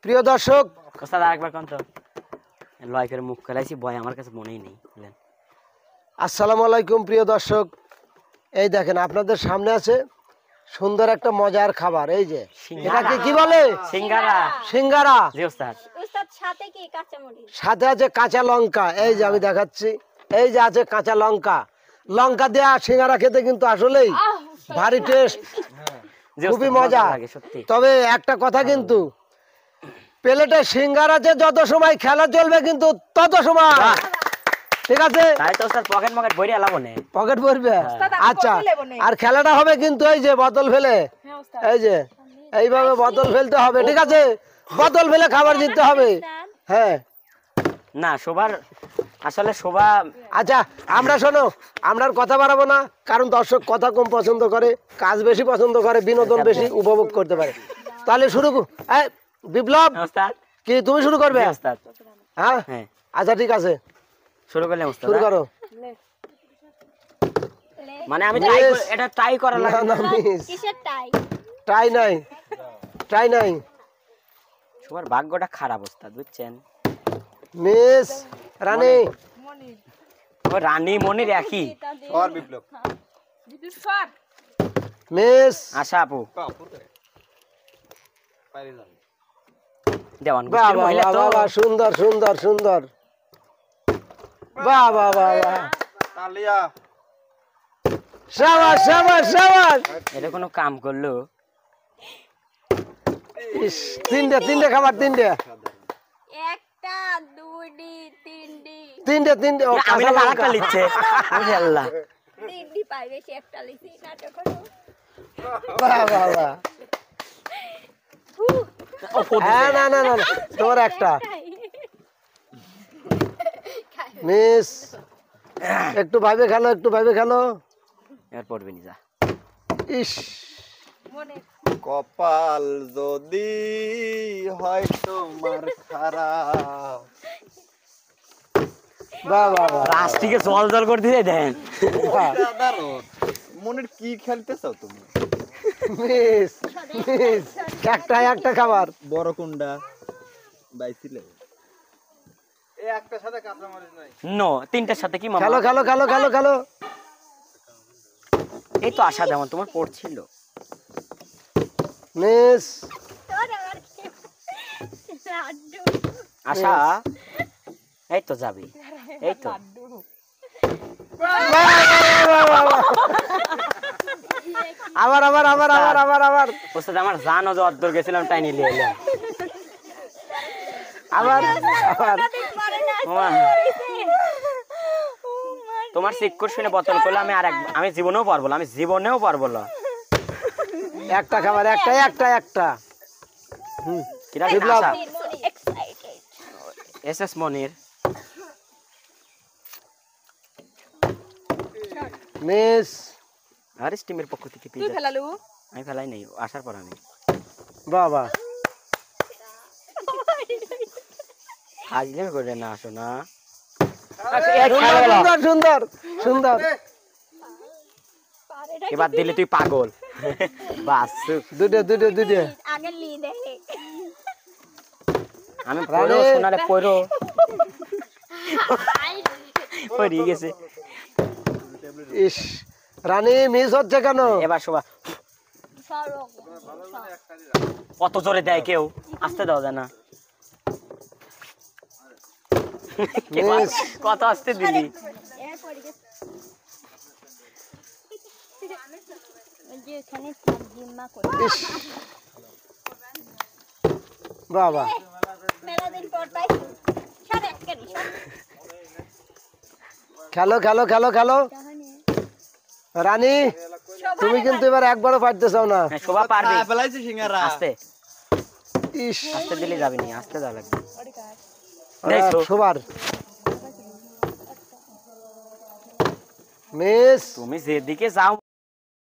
প্রিয় দর্শক, ওস্তাদ আরেকবার কোন তো লাইফের মুখ খেলাইছি ভয় আমার কাছে মনেই নেই। বলেন। আসসালামু আলাইকুম প্রিয় দর্শক। এই দেখেন আপনাদের সামনে আছে সুন্দর একটা মজার খাবার। এই যে এটাকে কি বলে? সিঙ্গারা। সিঙ্গারা। জি ওস্তাদ। উস্তাদ সাথে কি কাঁচামরিচ? সাথে আছে কাঁচা লঙ্কা। এই যে আমি দেখাচ্ছি, এই যে আছে কাঁচা লঙ্কা। লঙ্কা দেওয়া সিঙ্গারা খেতে কিন্তু আসলেই ভারী টেস্ট, জি খুবই ওস্তাদ, মজা। লাগে সত্যি। তবে একটা কথা, কিন্তু প্লেটে সিঙ্গারা যে যত সময় খেলা চলবে কিন্তু তত সময়, ঠিক আছে? তাই তো ওস্তাদ পকেট মকেট ভরে আলাবো না। পকেট ভরবে। আচ্ছা, আর খেলাটা হবে কিন্তু এই যে বোতল ফেলে, এই যে এইভাবে বোতল ফেলতে হবে, ঠিক আছে? বোতল ফেলে খাবার দিতে হবে। হ্যাঁ না সবার আসলে শোভা। আচ্ছা, আমরা শোনো, আমরা আর কথা বাড়াবো না, কারণ দর্শক কথা কম পছন্দ করে, কাজ বেশি পছন্দ করে, বিনোদন বেশি উপভোগ করতে পারে। তাহলে শুরু এই বিপ্লব, ওস্তাদ কি তুমি শুরু করবে? জি ওস্তাদ। হ্যাঁ হ্যাঁ আচ্ছা ঠিক আছে, শুরু করলে ওস্তাদ। শুরু করো। মানে আমি Miss। এটা ট্রাই করা না লাগে। না মিস, কিসের টাই? ট্রাই নাই, ট্রাই নাই সবার ভাগ্যটা খারাপ ওস্তাদ, বুঝছেন? মিস রানী। ও রানী মনির একই। সর বিপ্লব মিস আশা আপু দেওয়ান বাহ গোষ্ঠীর বাহ মহিলা বাহ তো। বাহ, সুন্দর সুন্দর সুন্দর, বাহ বাহ বাহ বাহ, তালিয়া শাবাশ শাবাশ শাবাশ। এটা কোনো কাম করলো? ইস, তিনটে তিনটে খাবার, তিনটে একটা, দুইটি, তিনটি। তিনটে তিনটে। ও, আমি কাঁচা না লঙ্কা। আরেকটা লিখছে। ওরে আল্লাহ। তিনটি পাই, বেশি একটা লিখি, নাটক করো। বাহ বাহ বাহ। ও ফুট হ্যাঁ না না না না, তোর একটা। মিস একটু ভাবে খেলো, একটু ভাবে খেলো। এর পড়বে নি যা। ইস, কপাল যদি হয় তোমার খারাপ। বাহ বাহ বাহ রাষ্ট্রীকে জল জল করে দিয়ে দেন। বাহ। সাধারণ মনের কি খেলতেছো তুমি? মিস মিস, একটা একটা খাবার। বড় কুন্ডা বাইছিলে এই একটা সাথে কাঁচা মরিচ নাই। নো তিনটার সাথে কি মামা? খেলো খেলো খেলো খেলো খেলো। এই তো আশা দেওয়ান তোমার পড়ছিল। মিস তোর আবার কি? লাড্ডু। আশা এই তো যাবি, এই তো। আবার আবার আবার আবার আবার আবার ওস্তাদ আমার জানো যে অদ্দর গেছিলাম টাই নিয়ে এলাম। আবার আবার। পারে না, মামা, ও মা। তোমার চেক করে শুনে বোতল করলে আমি আমি জীবনেও পারবো না, আমি জীবনেও পারবো না। একটা খাবার, একটা একটা একটা। কিরা বিপ্লব। আশা এক্সাইটেড। এসএস মনির। মিস আর স্টিমের পক্ষ থেকে তুই পিজা ফেলালু? আমি ফেলাই নাই, আসার পর আমি বাবা। হাজলে করে না আসো না। সুন্দর সুন্দর সুন্দর। পারে না। এবার দিলে তুই পাগল। বাস দুটো দুটো দুটো। আগে লি দে। আমি পড়ো রানী। সোনারে পড়ো পড়ে গেছে। ইস, রানী মিস হচ্ছে কেন? এবার শোভা সরো। কত জোরে দেয় কেউ, আসতে দাও যায় না। মিস কত আসতে দিলি? এর পরে গেছে। ওই যে এখানে জিম্মা করে। ইস, বাবা। মেলা দিন পর পাইছি। সরে একটা নি। খেলো খেলো খেলো খেলো। রানী, তুমি কিন্তু এবার একবারও পারতে চাও না। হ্যাঁ শোভা পারবে। ফেলাইছি সিঙ্গারা আসতে ইস, আসতে দিলে যাবি নি, আসতে দাও লাগবে। সবার মিস তুমি যেদিকে যাও